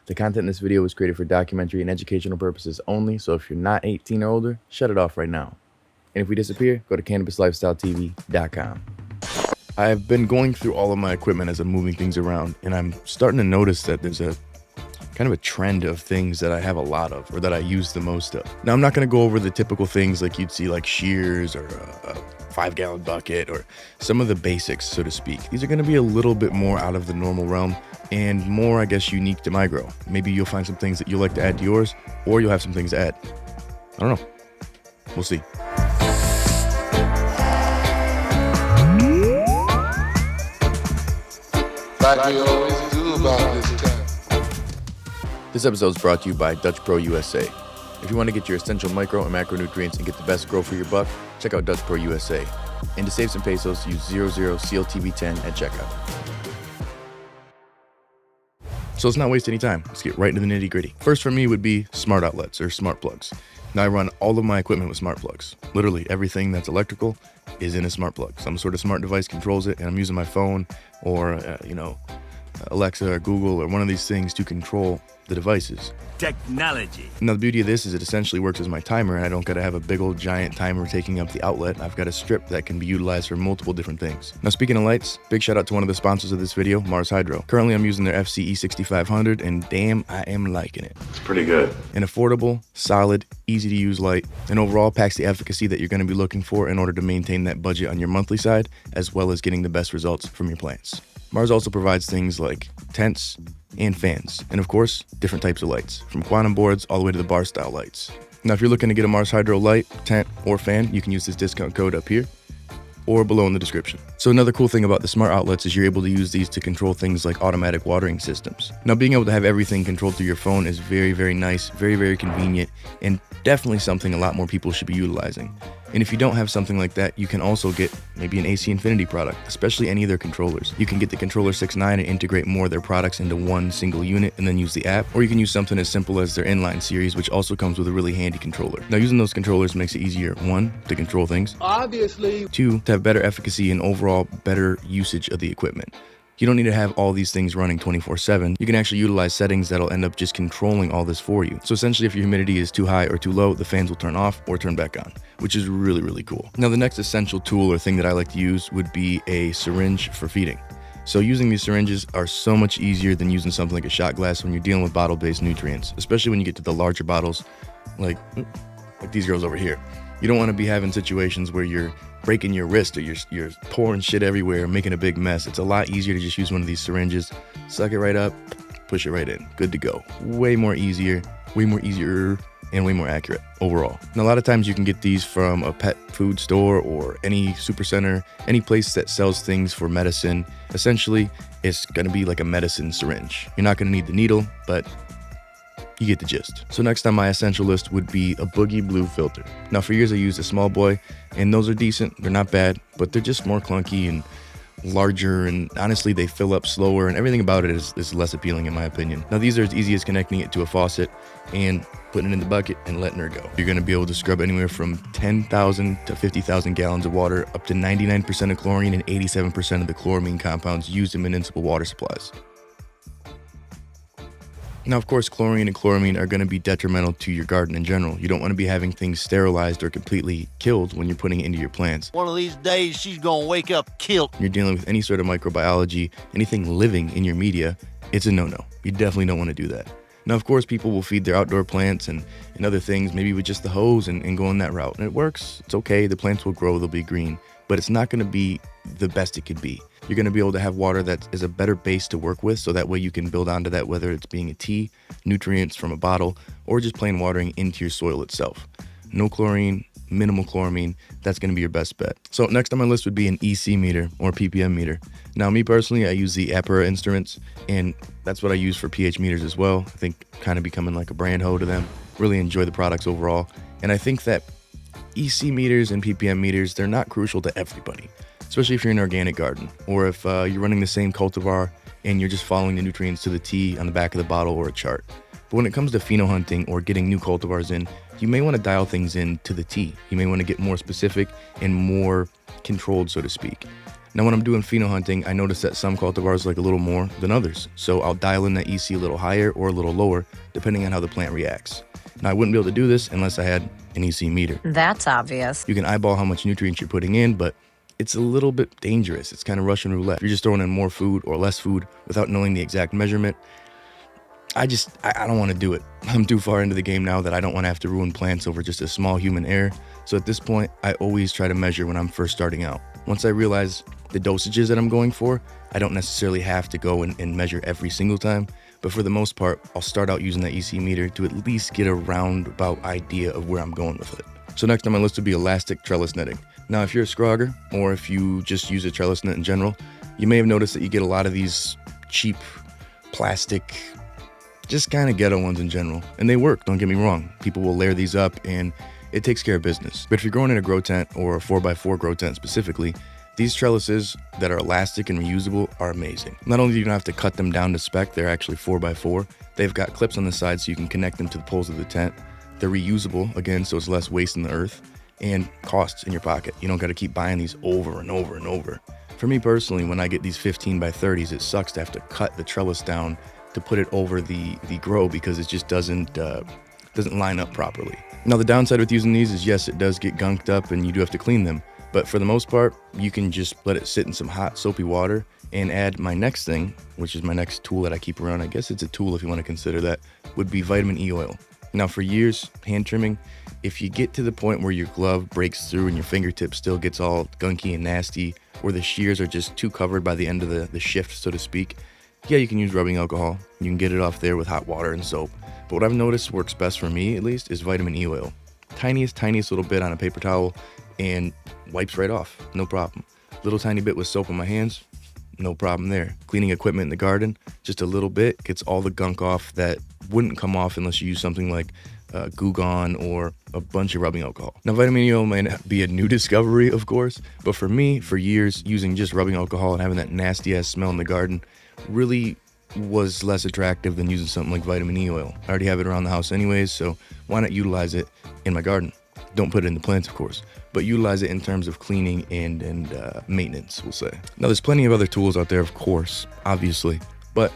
The content in this video was created for documentary and educational purposes only, so if you're not 18 or older, shut it off right now. And if we disappear, go to CannabisLifestyleTV.com. I have been going through all of my equipment as I'm moving things around, and I'm starting to notice that there's a kind of a trend of things that I have a lot of, or that I use the most of. Now, I'm not going to go over the typical things like you'd see like shears or a 5-gallon bucket or some of the basics, so to speak. These are going to be a little bit more out of the normal realm and more, I guess, unique to my grow. Maybe you'll find some things that you'll like to add to yours, or you'll have some things to add. I don't know. We'll see. Like we always do about this time. This episode is brought to you by Dutch Pro USA. If you want to get your essential micro and macronutrients and get the best grow for your buck, check out Dutch Pro USA. And to save some pesos, use 00 CLtv 10 at checkout. So let's not waste any time. Let's get right into the nitty gritty. First for me would be smart outlets or smart plugs. Now I run all of my equipment with smart plugs. Literally everything that's electrical is in a smart plug. Some sort of smart device controls it, and I'm using my phone or, Alexa or Google or one of these things to control the devices. Technology. Now the beauty of this is it essentially works as my timer, and I don't gotta have a big old giant timer taking up the outlet. I've got a strip that can be utilized for multiple different things. Now speaking of lights, big shout out to one of the sponsors of this video, Mars Hydro. Currently I'm using their FCE 6500, and damn, I am liking it. It's pretty good. An affordable, solid, easy to use light, and overall packs the efficacy that you're gonna be looking for in order to maintain that budget on your monthly side, as well as getting the best results from your plants. Mars also provides things like tents and fans, and of course, different types of lights, from quantum boards all the way to the bar style lights. Now, if you're looking to get a Mars Hydro light, tent, or fan, you can use this discount code up here or below in the description. So another cool thing about the smart outlets is you're able to use these to control things like automatic watering systems. Now, being able to have everything controlled through your phone is very, very nice, very, very convenient, and definitely something a lot more people should be utilizing. And if you don't have something like that, you can also get maybe an AC Infinity product, especially any of their controllers. You can get the Controller 6.9 and integrate more of their products into one single unit and then use the app, or you can use something as simple as their inline series, which also comes with a really handy controller. Now, using those controllers makes it easier, 1, to control things, Obviously. 2, to have better efficacy and overall better usage of the equipment. You don't need to have all these things running 24/7. You can actually utilize settings that'll end up just controlling all this for you. So essentially, if your humidity is too high or too low, the fans will turn off or turn back on, which is really, really cool. Now, the next essential tool or thing that I like to use would be a syringe for feeding. So using these syringes are so much easier than using something like a shot glass when you're dealing with bottle-based nutrients, especially when you get to the larger bottles like these girls over here. You don't want to be having situations where you're breaking your wrist or you're pouring shit everywhere, making a big mess. It's a lot easier to just use one of these syringes, suck it right up, push it right in, good to go. Way more easier, and way more accurate overall. And a lot of times you can get these from a pet food store or any super center, any place that sells things for medicine. Essentially, it's gonna be like a medicine syringe. You're not gonna need the needle, but you get the gist. So next on my essential list would be a Boogie Blue filter. Now for years I used a small boy, and those are decent, they're not bad, but they're just more clunky and larger, and honestly they fill up slower, and everything about it is less appealing in my opinion. Now these are as easy as connecting it to a faucet and putting it in the bucket and letting her go. You're gonna be able to scrub anywhere from 10,000 to 50,000 gallons of water, up to 99% of chlorine and 87% of the chloramine compounds used in municipal water supplies. Now, of course, chlorine and chloramine are going to be detrimental to your garden in general. You don't want to be having things sterilized or completely killed when you're putting it into your plants. One of these days, she's gonna wake up killed. You're dealing with any sort of microbiology, anything living in your media, it's a no-no. You definitely don't want to do that. Now, of course, people will feed their outdoor plants and other things, maybe with just the hose and go on that route. And it works. It's okay. The plants will grow. They'll be green. But it's not going to be the best it could be. You're going to be able to have water that is a better base to work with, so that way you can build onto that, whether it's being a tea, nutrients from a bottle, or just plain watering into your soil itself. No chlorine, minimal chloramine, that's going to be your best bet. So next on my list would be an EC meter or ppm meter. Now me personally, I use the Apera instruments, and that's what I use for pH meters as well. I think kind of becoming like a brand hoe to them. Really enjoy the products overall, and I think that EC meters and ppm meters, they're not crucial to everybody, especially if you're in an organic garden, or if you're running the same cultivar and you're just following the nutrients to the T on the back of the bottle or a chart. But when it comes to pheno hunting or getting new cultivars in, you may want to dial things in to the T. You may want to get more specific and more controlled, so to speak. Now when I'm doing pheno hunting, I notice that some cultivars like a little more than others. So I'll dial in that EC a little higher or a little lower, depending on how the plant reacts. Now I wouldn't be able to do this unless I had an EC meter. That's obvious. You can eyeball how much nutrients you're putting in, but it's a little bit dangerous. It's kind of Russian roulette. If you're just throwing in more food or less food without knowing the exact measurement, I don't want to do it. I'm too far into the game now that I don't want to have to ruin plants over just a small human error. So at this point, I always try to measure when I'm first starting out. Once I realize the dosages that I'm going for, I don't necessarily have to go and measure every single time. But for the most part, I'll start out using that EC meter to at least get a roundabout idea of where I'm going with it. So next on my list would be elastic trellis netting. Now, if you're a scrogger or if you just use a trellis net in general, you may have noticed that you get a lot of these cheap plastic, just kind of ghetto ones in general. And they work, don't get me wrong. People will layer these up and it takes care of business. But if you're growing in a grow tent or a 4x4 grow tent specifically, these trellises that are elastic and reusable are amazing. Not only do you not have to cut them down to spec, they're actually 4x4. They've got clips on the side so you can connect them to the poles of the tent. They're reusable, again, so it's less waste in the earth and costs in your pocket. You don't got to keep buying these over and over and over. For me personally, when I get these 15x30s, it sucks to have to cut the trellis down to put it over the grow because it just doesn't line up properly. Now the downside with using these is yes, it does get gunked up and you do have to clean them. But for the most part, you can just let it sit in some hot soapy water and add my next thing, which is my next tool that I keep around. I guess it's a tool if you want to consider that, would be vitamin E oil. Now for years, hand trimming, if you get to the point where your glove breaks through and your fingertip still gets all gunky and nasty, or the shears are just too covered by the end of the shift, so to speak, yeah, you can use rubbing alcohol. You can get it off there with hot water and soap. But what I've noticed works best for me, at least, is vitamin E oil. Tiniest little bit on a paper towel and wipes right off, no problem. Little tiny bit with soap on my hands, no problem there. Cleaning equipment in the garden, just a little bit gets all the gunk off that wouldn't come off unless you use something like Goo Gone or a bunch of rubbing alcohol. Now vitamin E oil may not be a new discovery, of course, but for me, for years, using just rubbing alcohol and having that nasty ass smell in the garden really was less attractive than using something like vitamin E oil. I already have it around the house anyways, so why not utilize it in my garden? Don't put it in the plants, of course, but utilize it in terms of cleaning and maintenance, we'll say. Now, there's plenty of other tools out there, of course, obviously, but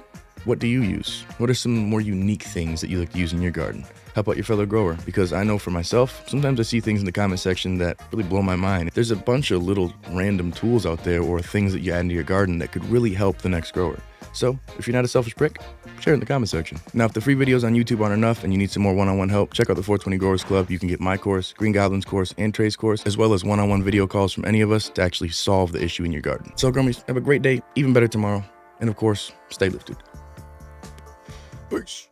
what do you use? What are some more unique things that you like to use in your garden? How about your fellow grower? Because I know for myself, sometimes I see things in the comment section that really blow my mind. There's a bunch of little random tools out there or things that you add into your garden that could really help the next grower. So if you're not a selfish prick, share it in the comment section. Now, if the free videos on YouTube aren't enough and you need some more one-on-one help, check out the 420 Growers Club. You can get my course, Green Goblin's course, and Trey's course, as well as one-on-one video calls from any of us to actually solve the issue in your garden. So, Grummies, have a great day, even better tomorrow, and of course, stay lifted. Peace.